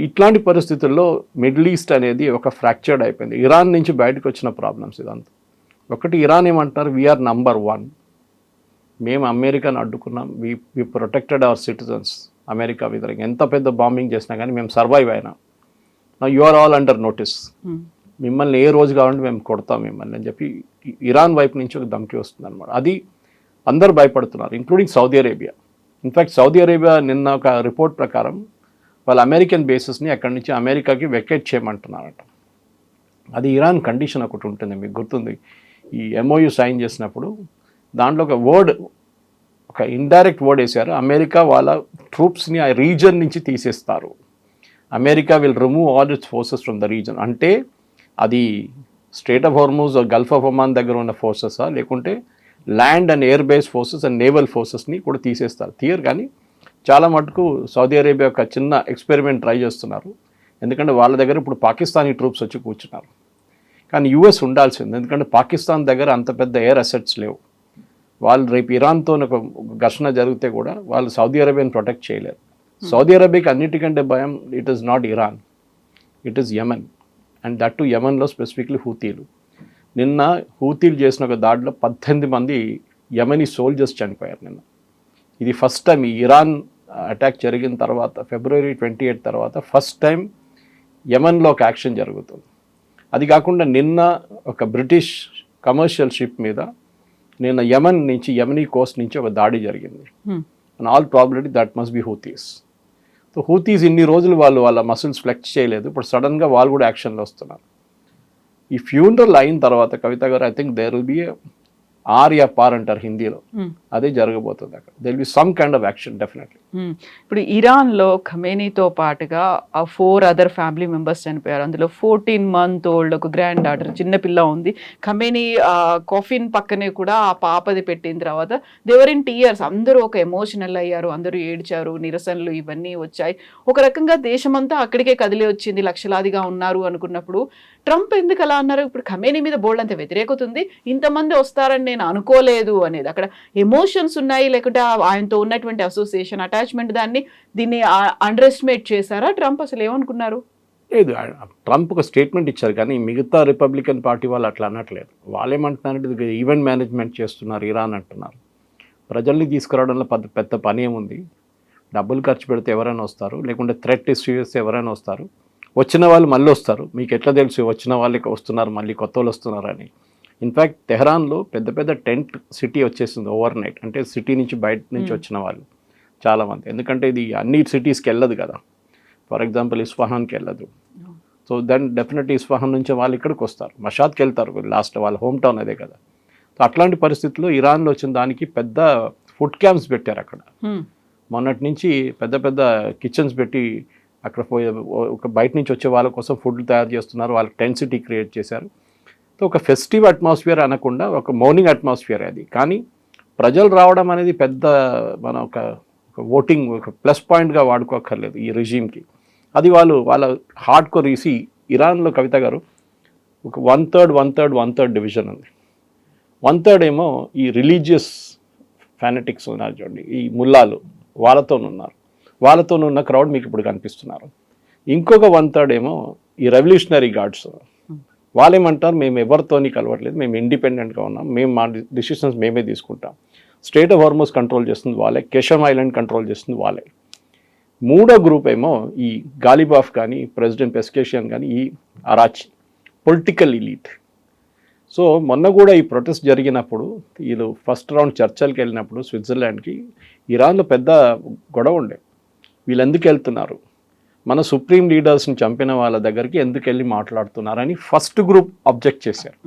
ఇట్లాంటి పరిస్థితుల్లో మిడిల్ ఈస్ట్ అనేది ఒక ఫ్రాక్చర్డ్ అయిపోయింది. ఇరాన్ నుంచి బయటకు వచ్చిన ప్రాబ్లమ్స్ ఇదంతా. ఒకటి, ఇరాన్ ఏమంటారు, వీఆర్ నంబర్ 1, మేము అమెరికాను అడ్డుకున్నాం, we protected our citizens. America వ్యతిరేకంగా ఎంత పెద్ద బాంబింగ్ చేసినా కానీ మేము సర్వైవ్ అయినా. You are all under notice, మిమ్మల్ని ఏ రోజు కావాలంటే మేము కొడతాం మిమ్మల్ని అని చెప్పి ఇరాన్ వైపు నుంచి ఒక ధమ్కి వస్తుంది అనమాట. అది అందరు భయపడుతున్నారు, including Saudi Arabia. In fact Saudi Arabia నిన్న ఒక రిపోర్ట్ ప్రకారం వాళ్ళ అమెరికన్ బేసెస్ని అక్కడి నుంచి అమెరికాకి వెకేట్ చేయమంటున్నారట. అది ఇరాన్ కండిషన్ ఒకటి ఉంటుంది, మీకు గుర్తుంది, ఈ MOU సైన్ చేసినప్పుడు దాంట్లో ఒక వర్డ్, ఒక ఇండైరెక్ట్ వర్డ్ వేశారు, అమెరికా వాళ్ళ ట్రూప్స్ని ఆ రీజన్ నుంచి తీసేస్తారు, America will remove all its forces from the region. అంటే అది strait of Hormuz, gulf of Oman దగ్గర ఉన్న ఫోర్సెసా, లేకుంటే land and air base forces and naval ఫోర్సెస్ని కూడా తీసేస్తారు. తీయరు, కానీ చాలా మటుకు సౌదీ అరేబియా ఒక చిన్న ఎక్స్పెరిమెంట్ ట్రై చేస్తున్నారు. ఎందుకంటే వాళ్ళ దగ్గర ఇప్పుడు పాకిస్తానీ ట్రూప్స్ వచ్చి కూర్చున్నారు. కానీ US ఉండాల్సింది, ఎందుకంటే పాకిస్తాన్ దగ్గర అంత పెద్ద ఎయిర్ అసెట్స్ లేవు. వాళ్ళు రేపు ఇరాన్తో ఒక ఘర్షణ జరిగితే కూడా వాళ్ళు సౌదీ అరేబియాని ప్రొటెక్ట్ చేయలేరు. సౌదీ అరేబియాకి అన్నిటికంటే భయం, it is not Iran, it is Yemen. And that too యెమెన్లో స్పెసిఫిక్లీ హూతీలు. నిన్న హూతీలు చేసిన ఒక దాడిలో 18 మంది యెమెనీ సోల్జర్స్ చనిపోయారు నిన్న. ఇది ఫస్ట్ టైం ఈ ఇరాన్ అటాక్ జరిగిన తర్వాత, February 28 తర్వాత ఫస్ట్ టైం యెమెన్లో ఒక యాక్షన్ జరుగుతుంది. అది కాకుండా నిన్న ఒక బ్రిటిష్ కమర్షియల్ షిప్ మీద నిన్న యమనీ కోస్ట్ నుంచి ఒక దాడి జరిగింది. And all probability that must be Houthis. So Houthis ఇన్ని రోజులు వాళ్ళ మసిల్స్ ఫ్లెక్స్ చేయలేదు, ఇప్పుడు సడన్గా వాళ్ళు కూడా యాక్షన్లో వస్తున్నారు. ఈ ఫ్యూనరల్ అయిన తర్వాత కవిత గారు, I think there will be ఆర్ యా పార్ అంటారు హిందీలో, అదే జరగబోతుంది అక్కడ. There will be some kind of action definitely. ఇప్పుడు ఇరాన్లో ఖమేనీతో పాటుగా 4 అదర్ ఫ్యామిలీ మెంబర్స్ చనిపోయారు. అందులో 14 month old ఒక గ్రాండ్ డాటర్ చిన్నపిల్ల ఉంది. ఖమేనీ కాఫిన్ పక్కనే కూడా ఆ పాపది పెట్టిన తర్వాత దేవర్ ఇన్ టీయర్స్, అందరూ ఒక ఎమోషనల్ అయ్యారు, అందరూ ఏడ్చారు, నిరసనలు ఇవన్నీ వచ్చాయి. ఒక రకంగా దేశమంతా అక్కడికే కదిలి వచ్చింది, లక్షలాదిగా ఉన్నారు అనుకున్నప్పుడు ట్రంప్ ఎందుకు అలా అన్నారు? ఇప్పుడు ఖమేనీ మీద బోల్డ్ అంత వ్యతిరేకత ఉంది, ఇంతమంది వస్తారని నేను అనుకోలేదు అనేది. అక్కడ ఎమోషన్స్ ఉన్నాయి, లేకుంటే ఆయనతో ఉన్నటువంటి అసోసియేషన్ అటాచ్మెంట్ దీన్ని అండర్ ఎస్టిమేట్ చేశారా? ట్రంప్ అసలు ఏమనుకున్నారు? లేదు, ట్రంప్ ఒక స్టేట్మెంట్ ఇచ్చారు, కానీ మిగతా రిపబ్లికన్ పార్టీ వాళ్ళు అట్లా అనట్లేదు. వాళ్ళు ఏమంటున్నారంటే ఇది ఈవెంట్ మేనేజ్మెంట్ చేస్తున్నారు ఇరాన్ అంటున్నారు. ప్రజల్ని తీసుకురావడంలో పెద్ద పని ఏముంది, డబ్బులు ఖర్చు పెడితే ఎవరైనా వస్తారు, లేకుంటే థ్రెట్ ఇష్యూ చేస్తే ఎవరైనా వస్తారు, వచ్చిన వాళ్ళు మళ్ళీ వస్తారు. మీకు ఎట్లా తెలుసు వచ్చిన వాళ్ళకి వస్తున్నారు, మళ్ళీ కొత్త వాళ్ళు వస్తున్నారని? ఇన్ఫ్యాక్ట్ తెహరాన్లో పెద్ద టెంట్ సిటీ వచ్చేసింది ఓవర్ నైట్. అంటే సిటీ నుంచి బయట నుంచి వచ్చిన వాళ్ళు చాలామంది, ఎందుకంటే ఇది అన్ని సిటీస్కి వెళ్ళదు కదా. ఫర్ ఎగ్జాంపుల్ ఇస్ఫహాన్కి వెళ్ళదు. సో దెన్ డెఫినెట్లీ ఇస్ఫహాన్ నుంచి వాళ్ళు ఇక్కడికి వస్తారు, మషాద్కి వెళ్తారు, లాస్ట్ వాళ్ళ హోమ్ టౌన్ అదే కదా. సో అట్లాంటి పరిస్థితుల్లో ఇరాన్లో వచ్చిన దానికి పెద్ద ఫుడ్ క్యాంప్స్ పెట్టారు అక్కడ. మొన్నటి నుంచి పెద్ద కిచెన్స్ పెట్టి అక్కడ ఒక బయట నుంచి వచ్చే వాళ్ళ కోసం ఫుడ్ తయారు చేస్తున్నారు, వాళ్ళకి టెంట్ సిటీ క్రియేట్ చేశారు. సో ఒక ఫెస్టివ్ అట్మాస్ఫియర్ అనకుండా ఒక మౌర్నింగ్ అట్మాస్ఫియర్ అది. కానీ ప్రజలు రావడం అనేది పెద్ద మన ఒక ఓటింగ్ ఒక ప్లస్ పాయింట్గా వాడుకోక్కర్లేదు ఈ రెజీమ్కి. అది వాళ్ళ హార్డ్ కోర్ ఈసి. ఇరాన్లో కవిత గారు ఒక 1/3 డివిజన్ ఉంది. 1/3 ఏమో ఈ రిలీజియస్ ఫ్యానటిక్స్ ఉన్నారు చూడండి, ఈ ముల్లాలు, వాళ్ళతోనున్న క్రౌడ్ మీకు ఇప్పుడు కనిపిస్తున్నారు. ఇంకొక 1/3 ఏమో ఈ రెవల్యూషనరీ గార్డ్స్. వాళ్ళేమంటారు, మేము ఎవరితోని కలవట్లేదు, మేము ఇండిపెండెంట్గా ఉన్నాం, మేము మా డిసిషన్స్ మేమే తీసుకుంటాం. స్టేట్ ఆఫ్ హార్మోస్ కంట్రోల్ చేస్తుంది వాళ్ళే, కెషమ్ ఐలాండ్ కంట్రోల్ చేస్తుంది వాళ్ళే. మూడో గ్రూప్ ఏమో ఈ గాలిబాఫ్ కానీ ప్రెసిడెంట్ పెస్కేషియన్ కానీ ఈ అరాచి పొలిటికల్ ఎలీట్. సో మొన్న కూడా ఈ ప్రొటెస్ట్ జరిగినప్పుడు వీళ్ళు ఫస్ట్ రౌండ్ చర్చలకు వెళ్ళినప్పుడు స్విట్జర్లాండ్కి ఇరాన్లో పెద్ద గొడవ ఉండే. వీళ్ళు ఎందుకు వెళ్తున్నారు, మన సుప్రీం లీడర్స్ని చంపిన వాళ్ళ దగ్గరికి ఎందుకు వెళ్ళి మాట్లాడుతున్నారని ఫస్ట్ గ్రూప్ అబ్జెక్ట్ చేశారు.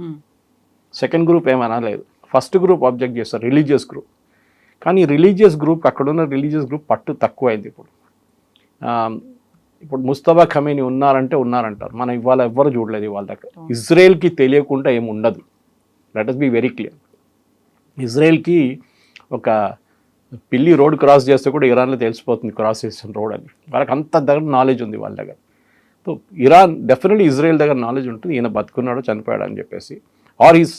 సెకండ్ గ్రూప్ ఏమనలేదు, ఫస్ట్ గ్రూప్ అబ్జెక్ట్ చేస్తారు, రిలీజియస్ గ్రూప్. కానీ రిలీజియస్ గ్రూప్, అక్కడున్న రిలీజియస్ గ్రూప్ పట్టు తక్కువైంది. ఇప్పుడు ముస్తఫా ఖమేనీ ఉన్నారంటారు, మనం ఇవాళ ఎవ్వరు చూడలేదు వాళ్ళ దగ్గర. ఇజ్రాయెల్కి తెలియకుండా ఏమి ఉండదు, let us be very clear. ఇజ్రాయెల్కి ఒక పిల్లి రోడ్ క్రాస్ చేస్తే కూడా ఇరాన్లో తెలిసిపోతుంది క్రాస్ చేసిన రోడ్ అని. వాళ్ళకి అంత దగ్గర నాలెడ్జ్ ఉంది వాళ్ళ దగ్గర. సో ఇరాన్ డెఫినెట్లీ ఇజ్రాయెల్ దగ్గర నాలెడ్జ్ ఉంటుంది, ఈయన బతుకున్నాడో చనిపోయాడు అని చెప్పేసి, ఆర్ ఈస్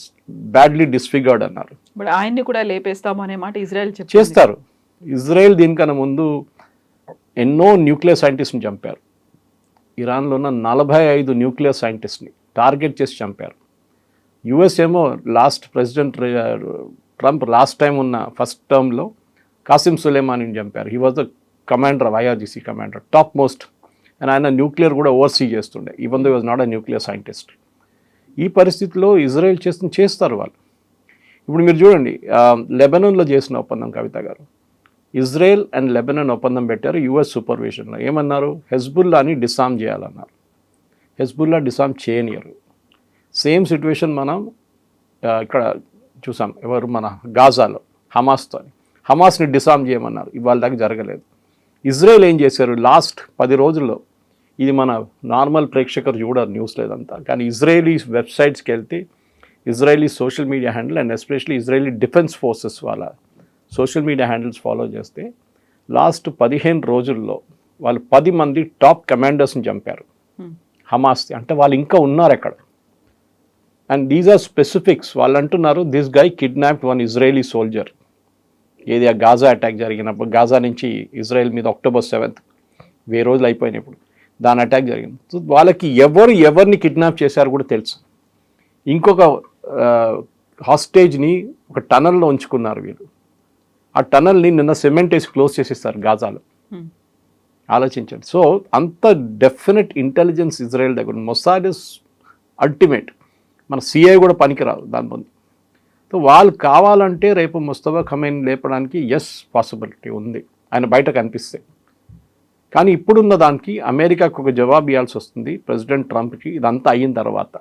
బ్యాడ్లీ డిస్ఫిగర్డ్ అన్నారు. బట్ ఆయన్ని కూడా లేపేస్తాము అనే మాట ఇజ్రాయెల్ చేస్తారు. ఇజ్రాయెల్ దీనికన్నా ముందు ఎన్నో న్యూక్లియర్ సైంటిస్ట్ని చంపారు. ఇరాన్లో ఉన్న 45 న్యూక్లియర్ సైంటిస్ట్ని టార్గెట్ చేసి చంపారు. యుఎస్ ఏమో last president Trump last time ఉన్న ఫస్ట్ టర్మ్లో కాసిం సులేమానీని చంపారు. He was the commander of IRGC commander, top most. And ఆయన న్యూక్లియర్ కూడా ఓవర్సీ చేస్తుండే, even though was not a nuclear scientist. ఈ పరిస్థితిలో ఇజ్రాయెల్ చేస్తారు వాళ్ళు. ఇప్పుడు మీరు చూడండి, లెబనాన్లో చేసిన ఒప్పందం కవిత గారు, ఇజ్రాయెల్ అండ్ లెబనాన్ ఒప్పందం పెట్టారు యుఎస్ సూపర్విజన్లో. ఏమన్నారు, హెజ్బుల్లాని డిసామ్ చేయాలన్నారు. హెజ్బుల్లా డిసామ్ చేయనియరు. సేమ్ సిచ్యువేషన్ మనం ఇక్కడ చూసాం, ఎవరు మన గాజాలో హమాస్తో. హమాస్ని డిసామ్ చేయమన్నారు, ఇవాళ దాకా జరగలేదు. ఇజ్రాయెల్ ఏం చేశారు, లాస్ట్ 10 రోజుల్లో, ఇది మన నార్మల్ ప్రేక్షకులు చూడరు న్యూస్ లేదంతా, కానీ ఇజ్రాయలీ వెబ్సైట్స్కి వెళ్తే Israeli social media handle and especially Israeli defence forces వాళ్ళ సోషల్ మీడియా హ్యాండిల్స్ ఫాలో చేస్తే లాస్ట్ 15 రోజుల్లో వాళ్ళు 10 మంది టాప్ కమాండర్స్ని చంపారు హమాస్. అంటే వాళ్ళు ఇంకా ఉన్నారు అక్కడ. And these are specifics. వాళ్ళు అంటున్నారు this guy kidnapped 1 Israeli soldier. ఏది ఆ గాజా అటాక్ జరిగినప్పుడు, గాజా నుంచి ఇజ్రాయెల్ మీద October 7th 1000 రోజులు అయిపోయినప్పుడు దాని అటాక్ జరిగింది. సో వాళ్ళకి ఎవరిని కిడ్నాప్ చేశారు కూడా తెలుసు. ఇంకొక హాస్టేజ్ని ఒక టనల్లో ఉంచుకున్నారు వీళ్ళు. ఆ టనల్ని నిన్న సిమెంట్ వేసి క్లోజ్ చేసేస్తారు గాజాలో. ఆలోచించండి. సో అంత డెఫినెట్ ఇంటెలిజెన్స్ ఇజ్రాయెల్ దగ్గర. Mossad is ultimate. మన సిఐ కూడా పనికిరాదు దాని ముందు. సో వాళ్ళు కావాలంటే రేపు ముస్తఫా ఖమేని లేపడానికి ఎస్ పాసిబిలిటీ ఉంది, ఆయన బయట కనిపిస్తే. కానీ ఇప్పుడున్న దానికి అమెరికాకు ఒక జవాబు ఇవ్వాల్సి వస్తుంది ప్రెసిడెంట్ ట్రంప్కి. ఇదంతా అయిన తర్వాత,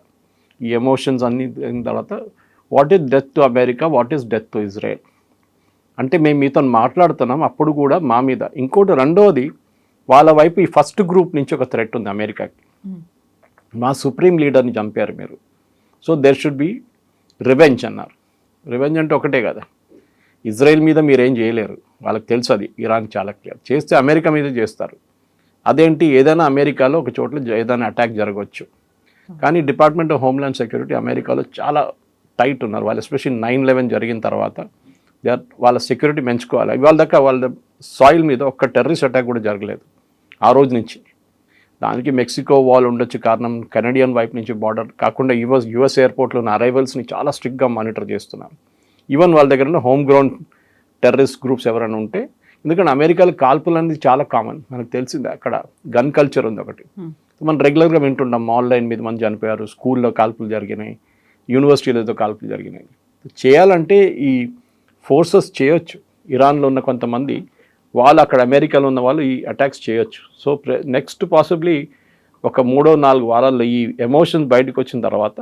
ఈ ఎమోషన్స్ అన్నీ అయిన తర్వాత, what is death to America, what is death to Israel అంటే మేము మీతో మాట్లాడుతున్నాం అప్పుడు కూడా మా మీద. ఇంకోటి రెండోది, వాళ్ళ వైపు ఈ ఫస్ట్ గ్రూప్ నుంచి ఒక థ్రెట్ ఉంది అమెరికాకి. మా సుప్రీం లీడర్ని చంపారు మీరు, so there should be revenge అన్నారు. రివెంజ్ అంటే ఒకటే కదా, ఇజ్రాయెల్ మీద మీరేం చేయలేరు, వాళ్ళకి తెలుసు అది, ఇరాన్ చాలా క్లియర్. చేస్తే అమెరికా మీద చేస్తారు. అదేంటి, ఏదైనా అమెరికాలో ఒక చోట్ల ఏదైనా అటాక్ జరగవచ్చు. కానీ డిపార్ట్మెంట్ ఆఫ్ హోమ్లాండ్ సెక్యూరిటీ అమెరికాలో చాలా టైట్ ఉన్నారు వాళ్ళు. ఎస్పెషల్లీ 9/11 జరిగిన తర్వాత వాళ్ళ సెక్యూరిటీ పెంచుకోవాలి. ఇవాళ దాకా వాళ్ళ సాయిల్ మీద ఒక్క టెర్రరిస్ట్ అటాక్ కూడా జరగలేదు ఆ రోజు నుంచి. దానికి మెక్సికో వాల్ ఉండొచ్చు కారణం, కెనడియన్ వైపు నుంచి బార్డర్ కాకుండా యుఎస్ ఎయిర్పోర్ట్లో ఉన్న అరైవల్స్ని చాలా స్ట్రిక్ట్గా మానిటర్ చేస్తున్నారు. ఈవెన్ వాళ్ళ దగ్గర హోమ్ గ్రౌండ్ టెర్రరిస్ట్ గ్రూప్స్ ఎవరైనా ఉంటే, ఎందుకంటే అమెరికాలో కాల్పులు అనేది చాలా కామన్, మనకు తెలిసిందే. అక్కడ గన్ కల్చర్ ఉంది ఒకటి, మనం రెగ్యులర్గా వింటుంటాం. ఆన్లైన్ మీద మంది చనిపోయారు, స్కూల్లో కాల్పులు జరిగినాయి, యూనివర్సిటీలతో కాల్పులు జరిగినాయి. చేయాలంటే ఈ ఫోర్సెస్ చేయొచ్చు. ఇరాన్లో ఉన్న కొంతమంది వాళ్ళు, అక్కడ అమెరికాలో ఉన్న వాళ్ళు ఈ అటాక్స్ చేయొచ్చు. సో నెక్స్ట్ పాసిబ్లీ ఒక 3-4 వారాల్లో ఈ ఎమోషన్స్ బయటకు వచ్చిన తర్వాత,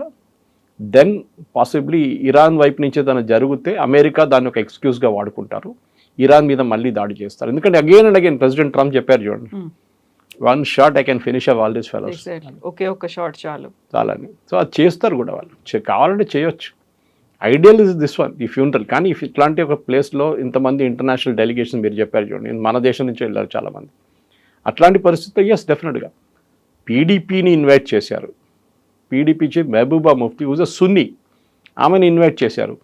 దెన్ పాసిబ్లీ ఇరాన్ వైపు నుంచి ఏదైనా జరిగితే అమెరికా దాన్ని ఒక ఎక్స్క్యూజ్గా వాడుకుంటారు, ఇరాన్ మీద మళ్ళీ దాడి చేస్తారు. ఎందుకంటే again and again president Trump చెప్పారు చూడండి, 1 shot I can finish all these fellows. ఒకే ఒక్క షాట్ చాలని. సో అది చేస్తారు కూడా వాళ్ళు, కావాలంటే చేయొచ్చు. ఐడియల్ ఇస్ దిస్ వన్, ఈ ఫ్యూనరల్. కానీ ఇట్లాంటి ఒక ప్లేస్లో ఇంతమంది ఇంటర్నేషనల్ డెలిగేషన్ మీరు చెప్పారు చూడండి, మన దేశం నుంచి వెళ్ళారు చాలామంది. అట్లాంటి పరిస్థితుల్లో ఎస్ డెఫినెట్గా పీడీపీని ఇన్వైట్ చేశారు. PDP chief Mehbooba Mufti who's a Sunni, ఆమెను ఇన్వైట్ చేశారు.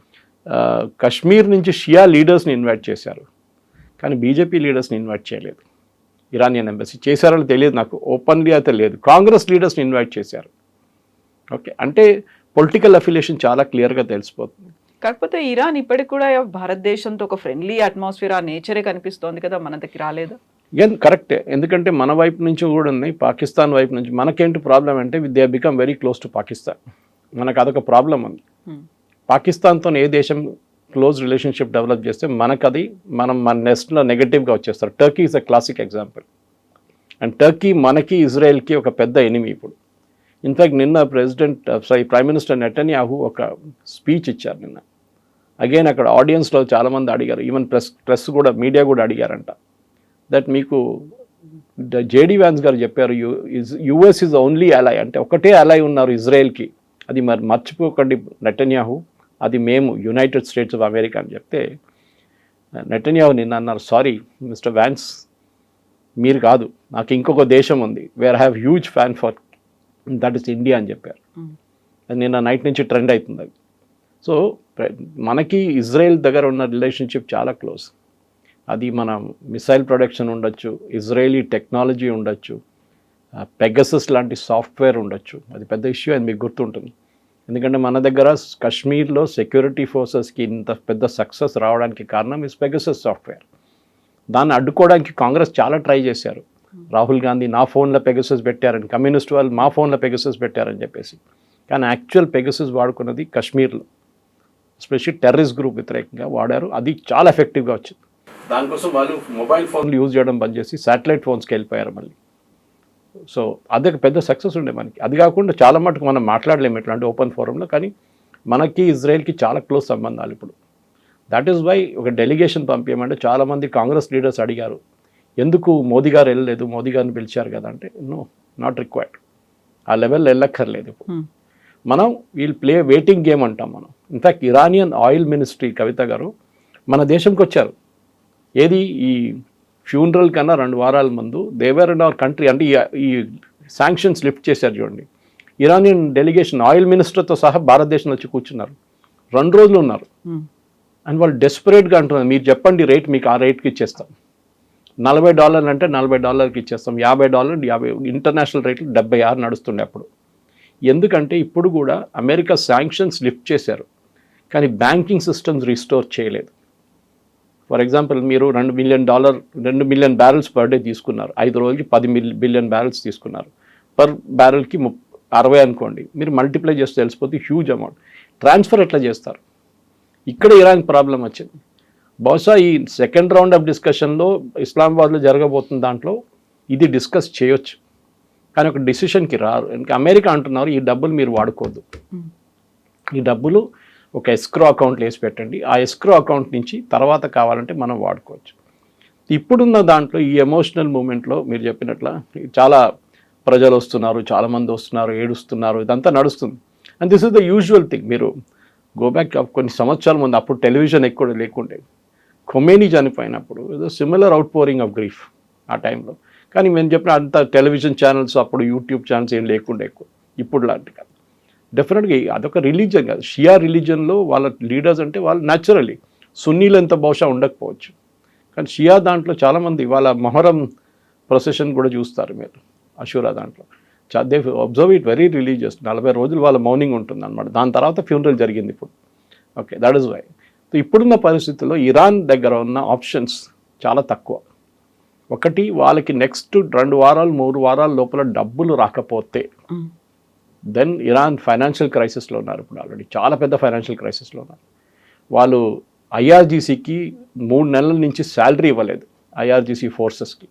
కశ్మీర్ నుంచి షియా లీడర్స్ని ఇన్వైట్ చేశారు. కానీ బీజేపీ లీడర్స్ని ఇన్వైట్ చేయలేదు. ఇరానియన్ ఎంబసీ చేశారో తెలియదు నాకు, ఓపెన్లీ అయితే లేదు. కాంగ్రెస్ లీడర్స్ని ఇన్వైట్ చేశారు. ఓకే, అంటే పొలిటికల్ అఫిలియేషన్ చాలా క్లియర్గా తెలిసిపోతుంది. కాకపోతే ఇరాన్ ఇప్పటికి కూడా భారతదేశంతో ఒక ఫ్రెండ్లీ అట్మాస్ఫియర్, ఆ నేచరే కనిపిస్తోంది కదా, మన దగ్గర రాలేదా? కరెక్టే, ఎందుకంటే మన వైపు నుంచి కూడా ఉన్నాయి, పాకిస్తాన్ వైపు నుంచి. మనకేంటి ప్రాబ్లం అంటే they become very close to Pakistan. మనకు అదొక ప్రాబ్లం ఉంది. పాకిస్తాన్తో ఏ దేశం క్లోజ్ రిలేషన్షిప్ డెవలప్ చేస్తే మనకది మన నెక్స్ట్లో నెగటివ్గా వచ్చేస్తారు. Turkey is a classic example. And Turkey మనకి ఇజ్రాయెల్కి ఒక పెద్ద ఎనిమీ ఇప్పుడు. ఇన్ఫ్యాక్ట్ నిన్న ప్రైమ్ మినిస్టర్ నెటన్యాహు ఒక స్పీచ్ ఇచ్చారు నిన్న. అగైన్ అక్కడ ఆడియన్స్లో చాలామంది అడిగారు, ఈవెన్ ప్రెస్ కూడా, మీడియా కూడా అడిగారంట, దట్ మీకు జేడీ వ్యాన్స్ గారు చెప్పారు యుఎస్ ఈజ్ ఓన్లీ అలై, అంటే ఒకటే అలై ఉన్నారు ఇజ్రాయెల్కి, అది మరి మర్చిపోకండి నెటన్యాహు, అది మేము యునైటెడ్ స్టేట్స్ ఆఫ్ అమెరికా అని చెప్తే నెటన్యాహు నిన్న అన్నారు, సారీ మిస్టర్ వ్యాన్స్, మీరు కాదు, నాకు ఇంకొక దేశం ఉంది where have huge fan for, that is India అని చెప్పారు. అది నిన్న నైట్ నుంచి ట్రెండ్ అవుతుంది అది. సో మనకి ఇజ్రాయెల్ దగ్గర ఉన్న రిలేషన్షిప్ చాలా క్లోజ్. అది మన మిసైల్ ప్రొడక్షన్ ఉండొచ్చు, ఇజ్రాయేలీ టెక్నాలజీ ఉండొచ్చు, పెగసస్ లాంటి సాఫ్ట్వేర్ ఉండొచ్చు. అది పెద్ద ఇష్యూ అని మీకు గుర్తుంటుంది. ఎందుకంటే మన దగ్గర కశ్మీర్లో సెక్యూరిటీ ఫోర్సెస్కి ఇంత పెద్ద సక్సెస్ రావడానికి కారణం ఇస్ పెగసస్ సాఫ్ట్వేర్. దాన్ని అడ్డుకోవడానికి కాంగ్రెస్ చాలా ట్రై చేశారు. రాహుల్ గాంధీ నా ఫోన్లో పెగసస్ పెట్టారని, కమ్యూనిస్ట్ వాళ్ళు మా ఫోన్లో పెగసస్ పెట్టారని చెప్పేసి. కానీ యాక్చువల్ పెగసస్ వాడుకున్నది కశ్మీర్లో, ఎస్పెషల్లీ టెర్రరిస్ట్ గ్రూప్ వ్యతిరేకంగా వాడారు. అది చాలా ఎఫెక్టివ్గా వచ్చింది. దానికోసం వాళ్ళు మొబైల్ ఫోన్లు యూజ్ చేయడం బంద్ చేసి శాటిలైట్ ఫోన్స్కి వెళ్ళిపోయారు మళ్ళీ. సో అదే పెద్ద సక్సెస్ ఉండే మనకి. అది కాకుండా చాలా మటుకు మనం మాట్లాడలేము ఇట్లాంటి ఓపెన్ ఫోరంలో, కానీ మనకి ఇజ్రాయెల్కి చాలా క్లోజ్ సంబంధాలు ఇప్పుడు. దట్ ఈస్ వై ఒక డెలిగేషన్ పంపించమంటే చాలామంది కాంగ్రెస్ లీడర్స్ అడిగారు, ఎందుకు మోదీ గారు వెళ్ళలేదు, మోదీ గారిని పిలిచారు కదా అంటే, నో, నాట్ రిక్వైర్డ్, ఆ లెవెల్లో వెళ్ళక్కర్లేదు. ఇప్పుడు మనం వీల్ ప్లే వెయిటింగ్ గేమ్ అంటాం మనం. ఇన్ఫ్యాక్ట్ ఇరానియన్ ఆయిల్ మినిస్ట్రీ కవిత గారు మన దేశంకి వచ్చారు. ఏది ఈ ఫ్యూనరల్ కన్నా 2 వారాల ముందు దేవర్ ఇన్ అవర్ కంట్రీ, అంటే ఈ శాంక్షన్స్ లిఫ్ట్ చేశారు చూడండి. ఇరానియన్ డెలిగేషన్ ఆయిల్ మినిస్టర్తో సహా భారతదేశంలో వచ్చి కూర్చున్నారు, 2 రోజులు ఉన్నారు. అండ్ వాళ్ళు డెస్పరేట్గా అంటున్నారు, మీరు చెప్పండి రేట్, మీకు ఆ రేట్కి ఇచ్చేస్తాం. $40 అంటే $40కి ఇచ్చేస్తాం, $50, 50 ఇంటర్నేషనల్ రేట్లు 76 నడుస్తుండే అప్పుడు. ఎందుకంటే ఇప్పుడు కూడా అమెరికా శాంక్షన్స్ లిఫ్ట్ చేశారు, కానీ బ్యాంకింగ్ సిస్టమ్స్ రిస్టోర్ చేయలేదు. ఫర్ ఎగ్జాంపుల్ మీరు $2 మిలియన్ బ్యారెల్స్ పర్ డే తీసుకున్నారు, 5 రోజులకి 10 బిలియన్ బ్యారెల్స్ తీసుకున్నారు. పర్ బ్యారెల్కి 60 అనుకోండి, మీరు మల్టిప్లై చేస్తే తెలిసిపోతే హ్యూజ్ అమౌంట్. ట్రాన్స్ఫర్ ఎట్లా చేస్తారు? ఇక్కడ ఇరాన్ ప్రాబ్లం వచ్చింది. బహుశా ఈ సెకండ్ రౌండ్ ఆఫ్ డిస్కషన్లో ఇస్లామాబాద్లో జరగబోతున్న దాంట్లో ఇది డిస్కస్ చేయొచ్చు, కానీ ఒక డిసిషన్కి రారు. ఎందుకంటే అమెరికా అంటున్నారు ఈ డబ్బులు మీరు వాడుకోవద్దు, ఈ డబ్బులు ఒక ఎస్క్రో అకౌంట్లో వేసి పెట్టండి, ఆ ఎస్క్రో అకౌంట్ నుంచి తర్వాత కావాలంటే మనం వాడుకోవచ్చు. ఇప్పుడున్న దాంట్లో ఈ ఎమోషనల్ మూమెంట్లో మీరు చెప్పినట్ల చాలా ప్రజలు వస్తున్నారు, చాలామంది వస్తున్నారు, ఏడుస్తున్నారు, ఇదంతా నడుస్తుంది. And this is the usual thing. మీరు గో బ్యాక్ కొన్ని సంవత్సరాల ముందు, అప్పుడు టెలివిజన్ ఎక్కువ లేకుండే, ఖొమేనీ చనిపోయినప్పుడు ఏదో similar out pouring of grief ఆ టైంలో. కానీ మేము చెప్పిన అంత టెలివిజన్ ఛానల్స్, అప్పుడు యూట్యూబ్ ఛానల్స్ ఏం లేకుండా ఎక్కువ, ఇప్పుడు లాంటి కాదు. డెఫినెట్గా అదొక రిలీజన్ కాదు, షియా రిలీజన్లో వాళ్ళ లీడర్స్ అంటే వాళ్ళు న్యాచురల్లీ సున్నీలు ఎంత బహుశా ఉండకపోవచ్చు, కానీ షియా దాంట్లో చాలామంది వాళ్ళ మొహరం ప్రొసెషన్ కూడా చూస్తారు మీరు అషూరా దాంట్లో. They observe it very religious. 40 రోజులు వాళ్ళ మౌనింగ్ ఉంటుంది అనమాట. దాని తర్వాత ఫ్యూనరల్ జరిగింది ఇప్పుడు. Okay, that is why. ఇప్పుడున్న పరిస్థితుల్లో ఇరాన్ దగ్గర ఉన్న ఆప్షన్స్ చాలా తక్కువ. ఒకటి, వాళ్ళకి నెక్స్ట్ 2 వారాలు 3 వారాల లోపల డబ్బులు రాకపోతే దెన్ ఇరాన్ ఫైనాన్షియల్ క్రైసిస్లో ఉన్నారు. ఇప్పుడు ఆల్రెడీ చాలా పెద్ద ఫైనాన్షియల్ క్రైసిస్లో ఉన్నారు. వాళ్ళు ఐఆర్జీసీకి 3 నెలల నుంచి శాలరీ ఇవ్వలేదు, ఐఆర్జీసీ ఫోర్సెస్కి.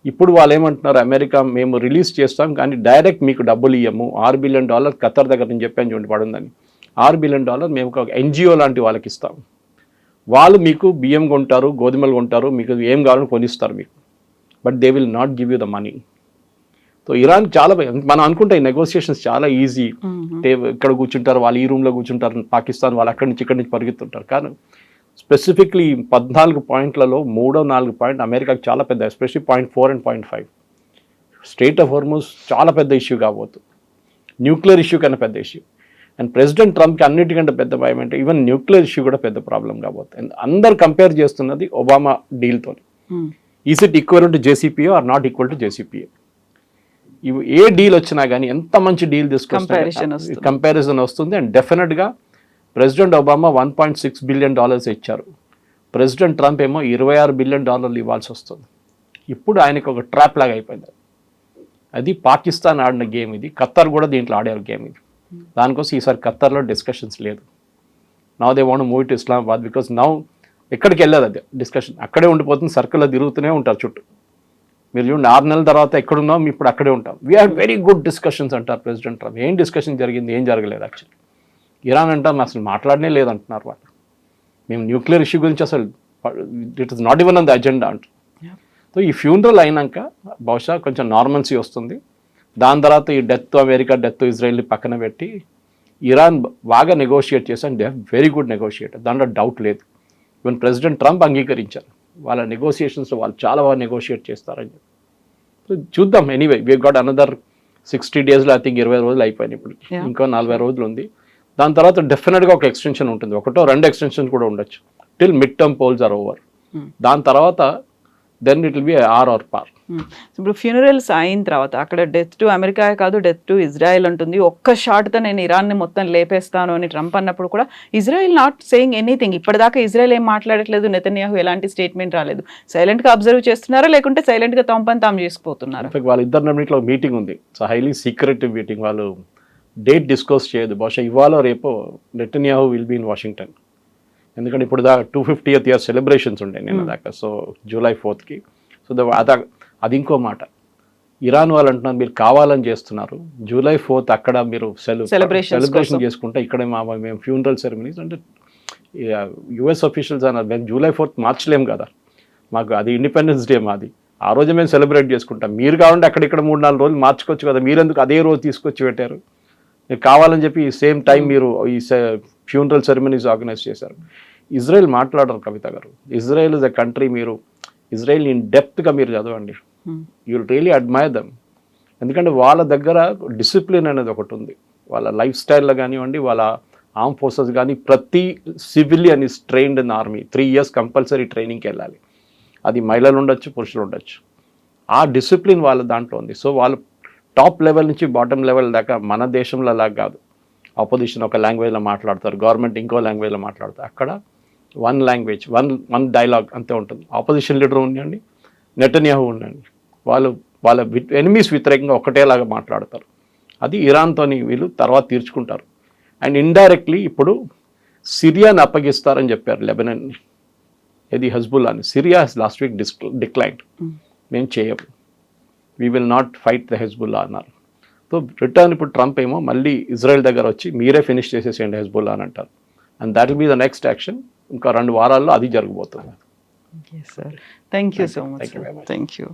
ఇప్పుడు వాళ్ళు ఏమంటున్నారు, అమెరికా మేము రిలీజ్ చేస్తాం కానీ డైరెక్ట్ మీకు డబ్బులు ఇవ్వము, $6 బిలియన్ ఖత్తర్ దగ్గర నేను చెప్పాను చూడండి పడుందని, $6 బిలియన్ మేము ఒక ఎన్జిఓ లాంటి వాళ్ళకి ఇస్తాం, వాళ్ళు మీకు బియ్యం కొంటారు, గోధుమలు కొంటారు, మీకు ఏం కావాలని కొనిస్తారు మీకు, but they will not give you the money. So Iran చాలా, మనం అనుకుంటే ఈ నెగోసియేషన్స్ చాలా ఈజీ, ఇక్కడ కూర్చుంటారు వాళ్ళు, ఈ రూమ్లో కూర్చుంటారు పాకిస్తాన్ వాళ్ళు, అక్కడి నుంచి ఇక్కడి నుంచి పరిగెత్తుంటారు. కానీ స్పెసిఫిక్లీ 14 పాయింట్లలో 3-4 పాయింట్ అమెరికాకి చాలా పెద్ద, especially point 4 and point 5 strait of Hormuz చాలా పెద్ద ఇష్యూ కాబోతుంది, న్యూక్లియర్ ఇష్యూ కన్నా పెద్ద ఇష్యూ. అండ్ ప్రెసిడెంట్ ట్రంప్కి అన్నిటికంటే పెద్ద భయం అంటే ఈవెన్ న్యూక్లియర్ ఇష్యూ కూడా పెద్ద ప్రాబ్లం కాబోతుంది. అందరు కంపేర్ చేస్తున్నది ఒబామా డీల్తో. Is it equal to JCPOA or not equal to JCPOA? ఇవి ఏ డీల్ వచ్చినా కానీ ఎంత మంచి డీల్ తీసుకొస్తే కంపారిజన్ వస్తుంది. అండ్ డెఫినెట్గా ప్రెసిడెంట్ ఒబామా $1.6 బిలియన్ ఇచ్చారు, ప్రెసిడెంట్ ట్రంప్ ఏమో $26 బిలియన్ ఇవ్వాల్సి వస్తుంది. ఇప్పుడు ఆయనకు ఒక ట్రాప్ లాగా అయిపోయింది. అది పాకిస్తాన్ ఆడిన గేమ్ ఇది, ఖత్తర్ కూడా దీంట్లో ఆడారు గేమ్ ఇది. దానికోసం ఈసారి ఖత్తర్లో డిస్కషన్స్ లేదు. Now they want move to Islamabad because now ఎక్కడికి వెళ్ళదు అది డిస్కషన్, అక్కడే ఉండిపోతుంది, సర్కిల్లో తిరుగుతూనే ఉంటారు చుట్టూ. మీరు చూడండి 6 నెలల తర్వాత ఎక్కడున్నాం, ఇప్పుడు అక్కడే ఉంటాం. We had very good discussions అంటారు ప్రెసిడెంట్ ట్రంప్. ఏం డిస్కషన్ జరిగింది, ఏం జరగలేదు. యాక్చువల్లీ ఇరాన్ అంటాం అసలు మాట్లాడనే లేదంటున్నారు వాళ్ళు. మేము న్యూక్లియర్ ఇష్యూ గురించి అసలు it is not even on the agenda అంటారు. సో ఈ ఫ్యూనరల్ అయినాక బహుశా కొంచెం నార్మల్సీ వస్తుంది. దాని తర్వాత ఈ డెత్ అమెరికా, డెత్ ఇజ్రాయెల్ని పక్కన పెట్టి ఇరాన్ బాగా నెగోషియేట్ చేశాను. They have very good negotiator, దాంట్లో డౌట్ లేదు. ఈవెన్ ప్రెసిడెంట్ ట్రంప్ అంగీకరించారు వాళ్ళ నెగోషియేషన్స్లో వాళ్ళు చాలా బాగా నెగోషియేట్ చేస్తారని చెప్పి. సో చూద్దాం. ఎనీవే వీ గాట్ అనదర్ 60 డేస్లో ఐ థింక్ 20 రోజులు అయిపోయినాయి. ఇప్పుడు ఇంకో 40 రోజులు ఉంది. దాని తర్వాత డెఫినెట్గా ఒక ఎక్స్టెన్షన్ ఉంటుంది, 1-2 ఎక్స్టెన్షన్ కూడా ఉండొచ్చు till mid term polls are over. దాని తర్వాత దెన్ ఇట్ విల్ బి ఆర్ ఆర్ పార్. ఇప్పుడు ఫ్యూనరల్స్ అయిన తర్వాత అక్కడ డెత్ టు అమెరికా కాదు, డెత్ టు ఇజ్రాయెల్ ఉంటుంది. ఒక్క షాట్తో నేను ఇరాన్ని మొత్తం లేపేస్తాను అని ట్రంప్ అన్నప్పుడు కూడా ఇజ్రాయెల్ నాట్ సేయింగ్ ఎనీథింగ్. ఇప్పటిదాకా ఇజ్రాయెల్ ఏం మాట్లాడట్లేదు, నెతన్యాహు ఎలాంటి స్టేట్మెంట్ రాలేదు. సైలెంట్గా అబ్జర్వ్ చేస్తున్నారా లేకుంటే సైలెంట్గా తమ తాము చేసుకుపోతున్నారా? వాళ్ళిద్దరు మీట్లో మీటింగ్ ఉంది, సో హైలీ సీక్రెటివ్ మీటింగ్. వాళ్ళు డేట్ డిస్కస్ చేయదు. బహుశా ఇవాళ రేపు Netanyahu will be in Washington. ఎందుకంటే ఇప్పుడు దాకా 250th ఇయర్ సెలబ్రేషన్స్ ఉండే నిన్న దాకా, సో July 4th. సో అది ఇంకో మాట. ఇరాన్ వాళ్ళు అంటున్నారు మీరు కావాలని చేస్తున్నారు, July 4th అక్కడ మీరు సెలబ్రేషన్ చేసుకుంటే ఇక్కడ మేము ఫ్యూనరల్ సెరమనీస్ అంటే యుఎస్ అఫీషియల్స్ అన్నారు మేము July 4th మార్చలేం కదా, మాకు అది ఇండిపెండెన్స్ డే మాది, ఆ రోజు మేము సెలబ్రేట్ చేసుకుంటాం. మీరు కావాలంటే అక్కడిక్కడ 3-4 రోజులు మార్చుకోవచ్చు కదా, మీరెందుకు అదే రోజు తీసుకొచ్చి పెట్టారు? మీరు కావాలని చెప్పి సేమ్ టైం మీరు ఈ ఫ్యూనరల్ సెరమనీస్ ఆర్గనైజ్ చేశారు. ఇజ్రాయెల్ మాట్లాడరు కవిత గారు. ఇజ్రాయెల్ ఇస్ ఎ కంట్రీ, మీరు ఇజ్రాయెల్ ఇన్ డెప్త్గా మీరు చదవండి, you will really admire them. ఎందుకంటే వాళ్ళ దగ్గర డిసిప్లిన్ అనేది ఒకటి ఉంది. వాళ్ళ లైఫ్ స్టైల్లో కానివ్వండి, వాళ్ళ ఆర్మ్ ఫోర్సెస్ కానీ, ప్రతి civilian is trained in army. 3 years compulsory ట్రైనింగ్కి వెళ్ళాలి. అది మహిళలు ఉండొచ్చు, పురుషులు ఉండొచ్చు. ఆ డిసిప్లిన్ వాళ్ళ దాంట్లో ఉంది. సో వాళ్ళు టాప్ లెవెల్ నుంచి బాటమ్ లెవెల్ దాకా మన దేశంలో అలా కాదు. ఆపోజిషన్ ఒక లాంగ్వేజ్లో మాట్లాడతారు, గవర్నమెంట్ ఇంకో లాంగ్వేజ్లో మాట్లాడతారు. అక్కడ 1 లాంగ్వేజ్, వన్ డైలాగ్ అంతే ఉంటుంది. ఆపోజిషన్ లీడర్ ఉండండి, నెతన్యాహు ఉండండి, వాళ్ళ ఎనిమీస్ వ్యతిరేకంగా ఒకటేలాగా మాట్లాడతారు. అది ఇరాన్తోని వీళ్ళు తర్వాత తీర్చుకుంటారు. అండ్ ఇండైరెక్ట్లీ ఇప్పుడు సిరియాని అప్పగిస్తారని చెప్పారు లెబనన్ని. ఇది హజ్బుల్లాని. Syria last week declined. మేము చేయము, we will not fight the Hezbollah అన్నారు. సో రిటర్న్ ఇప్పుడు ట్రంప్ ఏమో మళ్ళీ ఇజ్రాయెల్ దగ్గర వచ్చి మీరే ఫినిష్ చేసేసేయండి హెజ్బుల్లా అని అంటారు. And that will be the next action. ఇంకా 2 వారాల్లో అది జరగబోతుంది. Sir thank you so much. Thank you very much. Thank you.